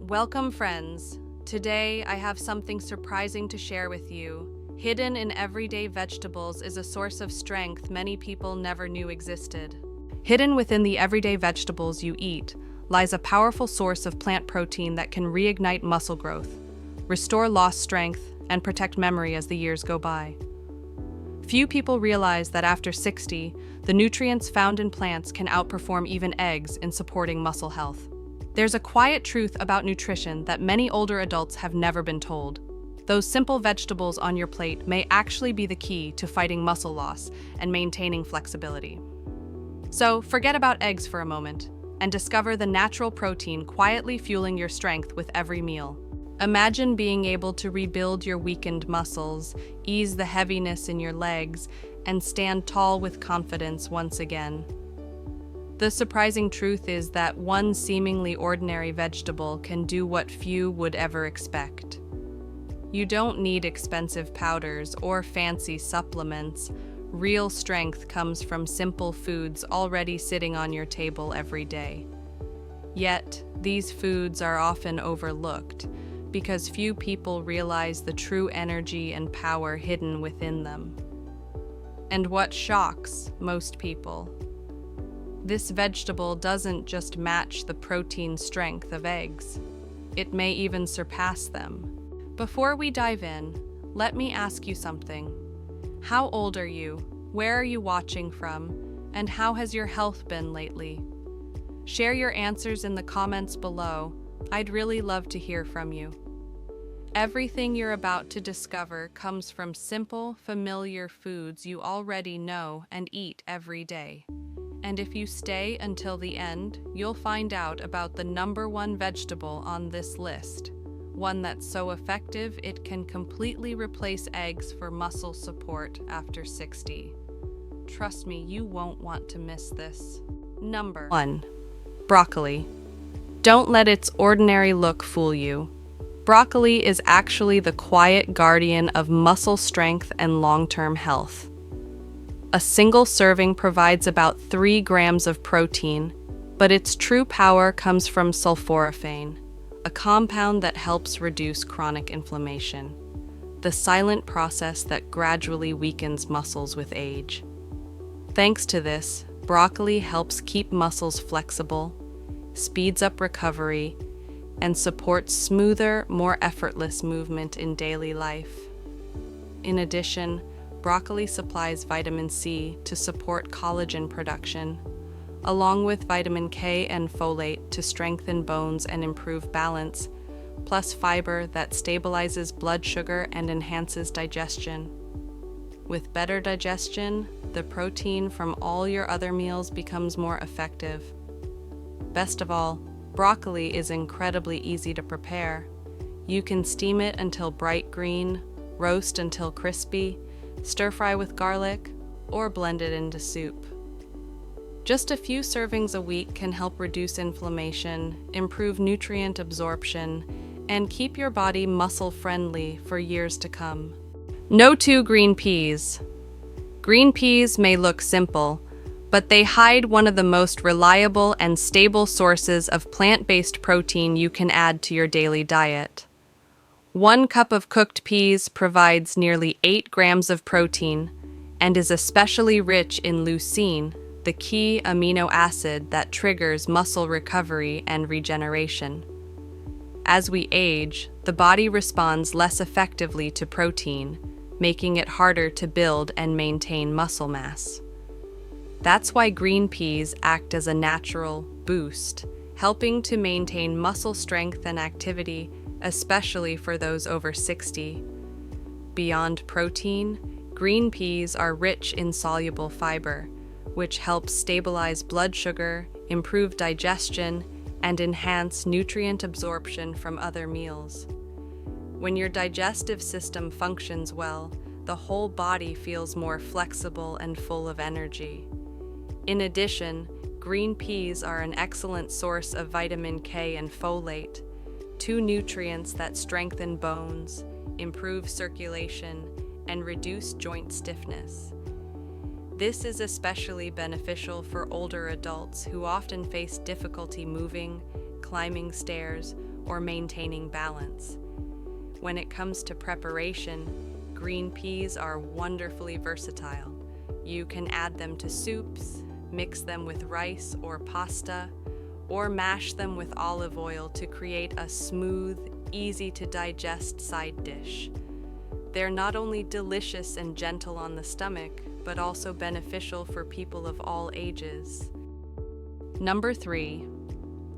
Welcome, friends. Today, I have something surprising to share with you. Hidden in everyday vegetables is a source of strength many people never knew existed. Hidden within the everyday vegetables you eat lies a powerful source of plant protein that can reignite muscle growth, restore lost strength, and protect memory as the years go by. Few people realize that after 60, the nutrients found in plants can outperform even eggs in supporting muscle health. There's a quiet truth about nutrition that many older adults have never been told. Those simple vegetables on your plate may actually be the key to fighting muscle loss and maintaining flexibility. So forget about eggs for a moment and discover the natural protein quietly fueling your strength with every meal. Imagine being able to rebuild your weakened muscles, ease the heaviness in your legs, and stand tall with confidence once again. The surprising truth is that one seemingly ordinary vegetable can do what few would ever expect. You don't need expensive powders or fancy supplements. Real strength comes from simple foods already sitting on your table every day. Yet, these foods are often overlooked because few people realize the true energy and power hidden within them. And what shocks most people? This vegetable doesn't just match the protein strength of eggs. It may even surpass them. Before we dive in, let me ask you something. How old are you? Where are you watching from? And how has your health been lately? Share your answers in the comments below. I'd really love to hear from you. Everything you're about to discover comes from simple, familiar foods you already know and eat every day. And if you stay until the end, you'll find out about the #1 vegetable on this list. One that's so effective it can completely replace eggs for muscle support after 60. Trust me, you won't want to miss this. Number 1. Broccoli. Don't let its ordinary look fool you. Broccoli is actually the quiet guardian of muscle strength and long-term health. A single serving provides about 3 grams of protein, but its true power comes from sulforaphane, a compound that helps reduce chronic inflammation, the silent process that gradually weakens muscles with age. Thanks to this, broccoli helps keep muscles flexible, speeds up recovery, and supports smoother, more effortless movement in daily life. In addition, broccoli supplies vitamin C to support collagen production, along with vitamin K and folate to strengthen bones and improve balance, plus fiber that stabilizes blood sugar and enhances digestion. With better digestion, the protein from all your other meals becomes more effective. Best of all, broccoli is incredibly easy to prepare. You can steam it until bright green, roast until crispy, stir-fry with garlic, or blend it into soup. Just a few servings a week can help reduce inflammation, improve nutrient absorption, and keep your body muscle-friendly for years to come. No 2 green peas. Green peas may look simple, but they hide one of the most reliable and stable sources of plant-based protein you can add to your daily diet. 1 cup of cooked peas provides nearly 8 grams of protein and is especially rich in leucine, the key amino acid that triggers muscle recovery and regeneration. As we age, the body responds less effectively to protein, making it harder to build and maintain muscle mass. That's why green peas act as a natural boost, helping to maintain muscle strength and activity, especially for those over 60. Beyond protein, green peas are rich in soluble fiber, which helps stabilize blood sugar, improve digestion, and enhance nutrient absorption from other meals. When your digestive system functions well, the whole body feels more flexible and full of energy. In addition, green peas are an excellent source of vitamin K and folate, 2 nutrients that strengthen bones, improve circulation, and reduce joint stiffness. This is especially beneficial for older adults who often face difficulty moving, climbing stairs, or maintaining balance. When it comes to preparation, green peas are wonderfully versatile. You can add them to soups, mix them with rice or pasta, or mash them with olive oil to create a smooth, easy-to-digest side dish. They're not only delicious and gentle on the stomach, but also beneficial for people of all ages. Number 3.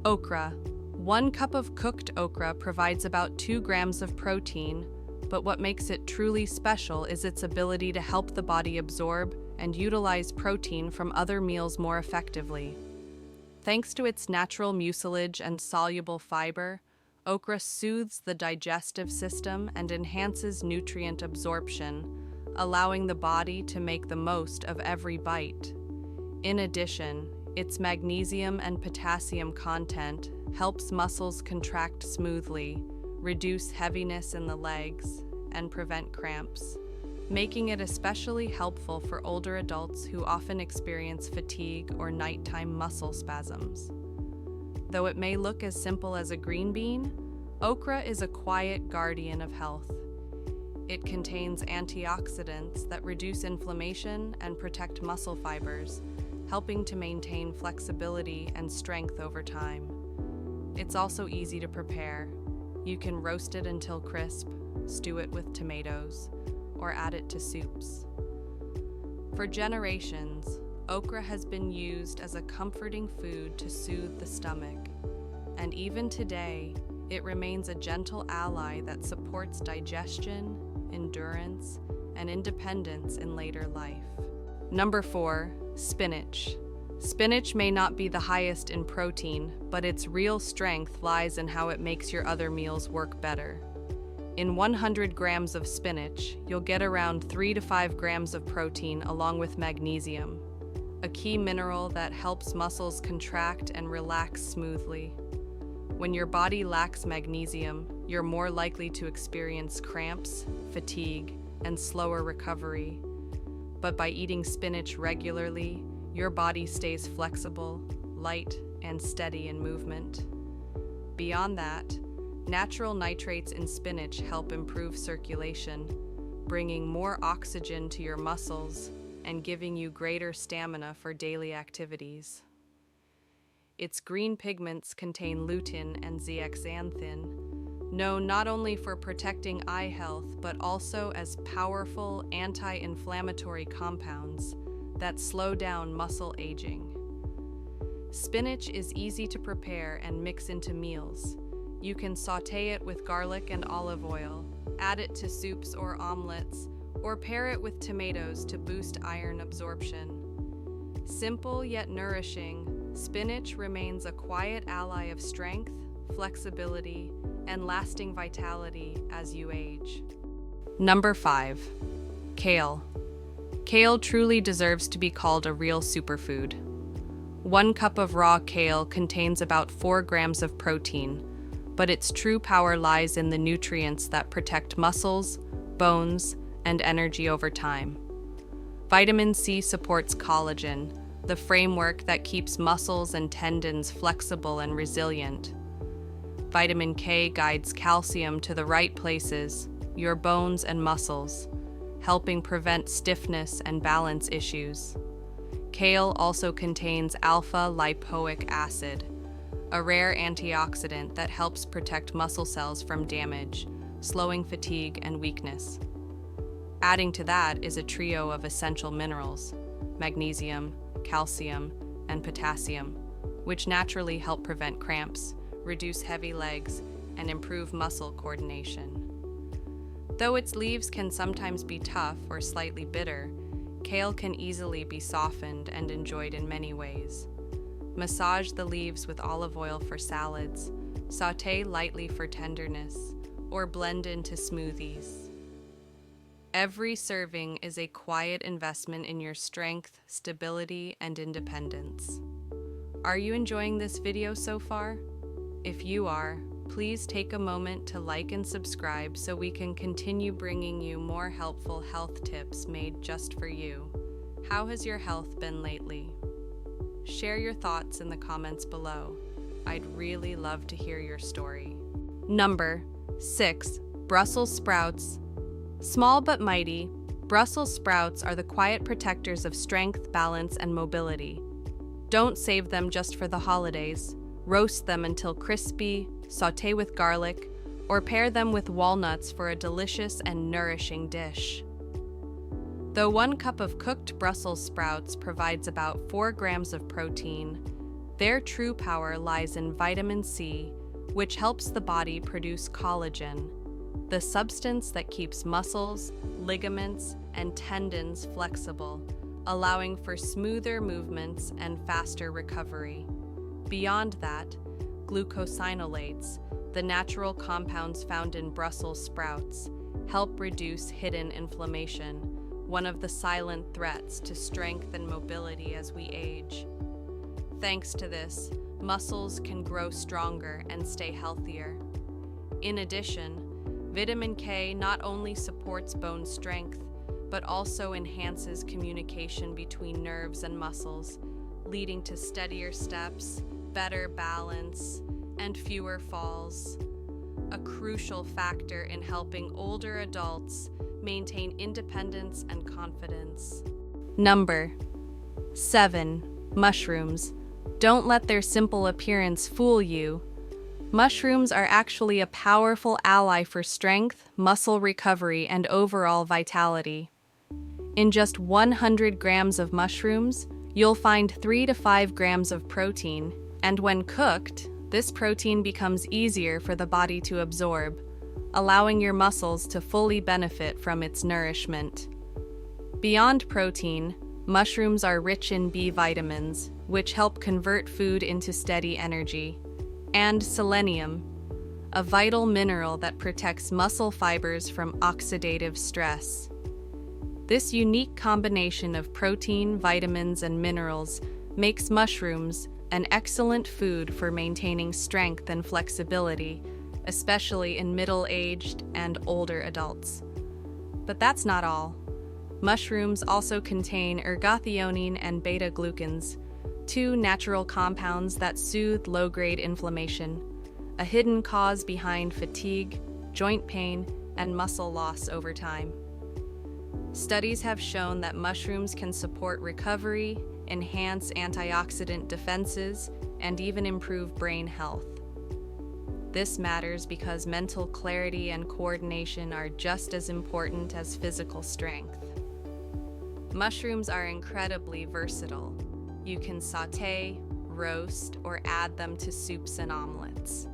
Okra. 1 cup of cooked okra provides about 2 grams of protein, but what makes it truly special is its ability to help the body absorb and utilize protein from other meals more effectively. Thanks to its natural mucilage and soluble fiber, okra soothes the digestive system and enhances nutrient absorption, allowing the body to make the most of every bite. In addition, its magnesium and potassium content helps muscles contract smoothly, reduce heaviness in the legs, and prevent cramps, making it especially helpful for older adults who often experience fatigue or nighttime muscle spasms. Though it may look as simple as a green bean, okra is a quiet guardian of health. It contains antioxidants that reduce inflammation and protect muscle fibers, helping to maintain flexibility and strength over time. It's also easy to prepare. You can roast it until crisp, stew it with tomatoes, or add it to soups. For generations, okra has been used as a comforting food to soothe the stomach, and even today, it remains a gentle ally that supports digestion, endurance, and independence in later life. Number 4. Spinach. Spinach may not be the highest in protein, but its real strength lies in how it makes your other meals work better. In 100 grams of spinach, you'll get around 3 to 5 grams of protein along with magnesium, a key mineral that helps muscles contract and relax smoothly. When your body lacks magnesium, you're more likely to experience cramps, fatigue, and slower recovery. But by eating spinach regularly, your body stays flexible, light, and steady in movement. Beyond that, natural nitrates in spinach help improve circulation, bringing more oxygen to your muscles and giving you greater stamina for daily activities. Its green pigments contain lutein and zeaxanthin, known not only for protecting eye health but also as powerful anti-inflammatory compounds that slow down muscle aging. Spinach is easy to prepare and mix into meals. You can sauté it with garlic and olive oil, add it to soups or omelets, or pair it with tomatoes to boost iron absorption. Simple yet nourishing, spinach remains a quiet ally of strength, flexibility, and lasting vitality as you age. Number 5. Kale. Kale truly deserves to be called a real superfood. 1 cup of raw kale contains about 4 grams of protein, but its true power lies in the nutrients that protect muscles, bones, and energy over time. Vitamin C supports collagen, the framework that keeps muscles and tendons flexible and resilient. Vitamin K guides calcium to the right places, your bones and muscles, helping prevent stiffness and balance issues. Kale also contains alpha-lipoic acid, a rare antioxidant that helps protect muscle cells from damage, slowing fatigue and weakness. Adding to that is a trio of essential minerals, magnesium, calcium, and potassium, which naturally help prevent cramps, reduce heavy legs, and improve muscle coordination. Though its leaves can sometimes be tough or slightly bitter, kale can easily be softened and enjoyed in many ways. Massage the leaves with olive oil for salads, sauté lightly for tenderness, or blend into smoothies. Every serving is a quiet investment in your strength, stability, and independence. Are you enjoying this video so far? If you are, please take a moment to like and subscribe so we can continue bringing you more helpful health tips made just for you. How has your health been lately? Share your thoughts in the comments below. I'd really love to hear your story. Number 6. Brussels sprouts. Small but mighty, Brussels sprouts are the quiet protectors of strength, balance, and mobility. Don't save them just for the holidays. Roast them until crispy, sauté with garlic, or pair them with walnuts for a delicious and nourishing dish. Though 1 cup of cooked Brussels sprouts provides about 4 grams of protein, their true power lies in vitamin C, which helps the body produce collagen, the substance that keeps muscles, ligaments, and tendons flexible, allowing for smoother movements and faster recovery. Beyond that, glucosinolates, the natural compounds found in Brussels sprouts, help reduce hidden inflammation, one of the silent threats to strength and mobility as we age. Thanks to this, muscles can grow stronger and stay healthier. In addition, vitamin K not only supports bone strength, but also enhances communication between nerves and muscles, leading to steadier steps, better balance, and fewer falls. A crucial factor in helping older adults maintain independence and confidence. Number 7. Mushrooms. Don't let their simple appearance fool you. Mushrooms are actually a powerful ally for strength, muscle recovery, and overall vitality. In just 100 grams of mushrooms, you'll find 3 to 5 grams of protein, and when cooked, this protein becomes easier for the body to absorb, allowing your muscles to fully benefit from its nourishment. Beyond protein, mushrooms are rich in B vitamins, which help convert food into steady energy, and selenium, a vital mineral that protects muscle fibers from oxidative stress. This unique combination of protein, vitamins, and minerals makes mushrooms an excellent food for maintaining strength and flexibility, especially in middle-aged and older adults. But that's not all. Mushrooms also contain ergothioneine and beta-glucans, 2 natural compounds that soothe low-grade inflammation, a hidden cause behind fatigue, joint pain, and muscle loss over time. Studies have shown that mushrooms can support recovery, enhance antioxidant defenses, and even improve brain health. This matters because mental clarity and coordination are just as important as physical strength. Mushrooms are incredibly versatile. You can sauté, roast, or add them to soups and omelets.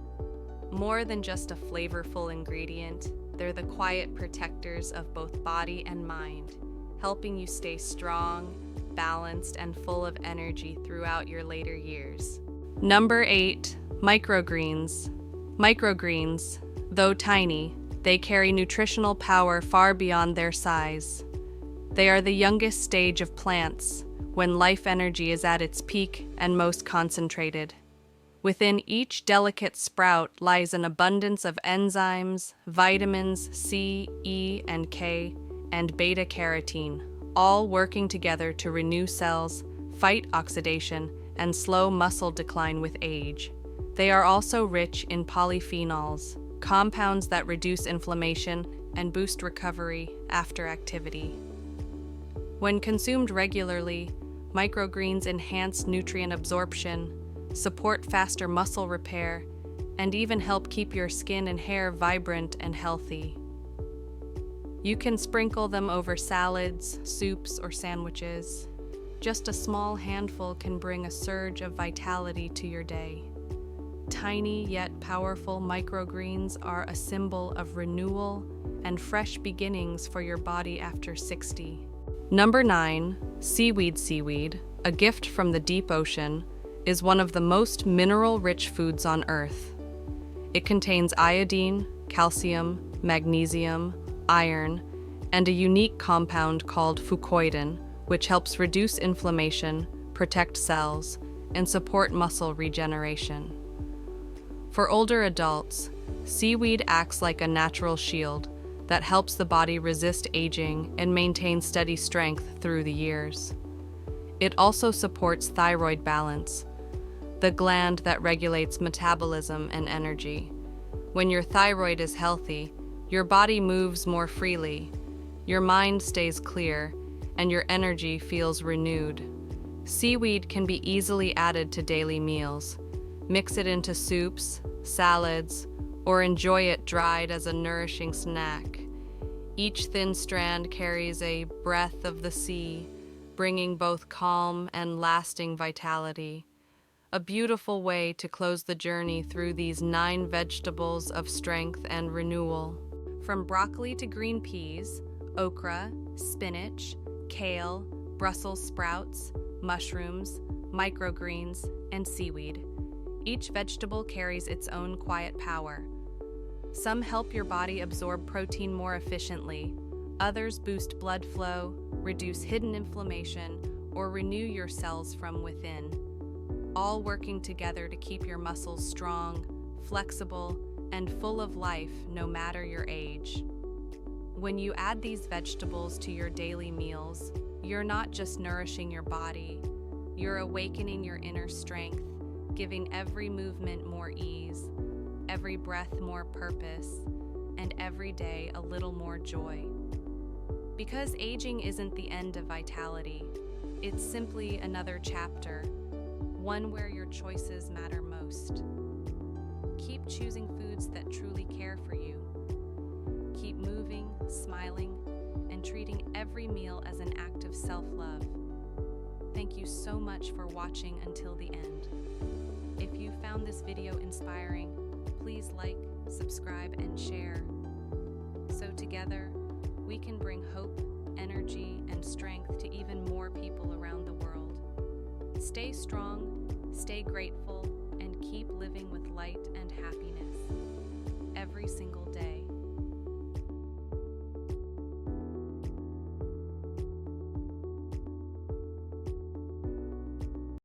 More than just a flavorful ingredient, they're the quiet protectors of both body and mind, helping you stay strong, balanced, and full of energy throughout your later years. Number 8. Microgreens. Microgreens, though tiny, they carry nutritional power far beyond their size. They are the youngest stage of plants, when life energy is at its peak and most concentrated. Within each delicate sprout lies an abundance of enzymes, vitamins C, E, and K, and beta-carotene, all working together to renew cells, fight oxidation, and slow muscle decline with age. They are also rich in polyphenols, compounds that reduce inflammation and boost recovery after activity. When consumed regularly, microgreens enhance nutrient absorption, support faster muscle repair, and even help keep your skin and hair vibrant and healthy. You can sprinkle them over salads, soups, or sandwiches. Just a small handful can bring a surge of vitality to your day. Tiny yet powerful microgreens are a symbol of renewal and fresh beginnings for your body after 60. Number 9. Seaweed, a gift from the deep ocean, is one of the most mineral-rich foods on Earth. It contains iodine, calcium, magnesium, iron, and a unique compound called fucoidan, which helps reduce inflammation, protect cells, and support muscle regeneration. For older adults, seaweed acts like a natural shield that helps the body resist aging and maintain steady strength through the years. It also supports thyroid balance, the gland that regulates metabolism and energy, When your thyroid is healthy, your body moves more freely, your mind stays clear, and your energy feels renewed. Seaweed can be easily added to daily meals. Mix it into soups, salads, or enjoy it dried as a nourishing snack. Each thin strand carries a breath of the sea, bringing both calm and lasting vitality. A beautiful way to close the journey through these 9 vegetables of strength and renewal. From broccoli to green peas, okra, spinach, kale, Brussels sprouts, mushrooms, microgreens, and seaweed. Each vegetable carries its own quiet power. Some help your body absorb protein more efficiently. Others boost blood flow, reduce hidden inflammation, or renew your cells from within, all working together to keep your muscles strong, flexible, and full of life no matter your age. When you add these vegetables to your daily meals, you're not just nourishing your body, you're awakening your inner strength, giving every movement more ease, every breath more purpose, and every day a little more joy. Because aging isn't the end of vitality, it's simply another chapter, one where your choices matter most. Keep choosing foods that truly care for you. Keep moving, smiling, and treating every meal as an act of self-love. Thank you so much for watching until the end. If you found this video inspiring, please like, subscribe, and share. So together, we can bring hope, energy, and strength to even more people around the world. Stay strong, stay grateful, and keep living with light and happiness.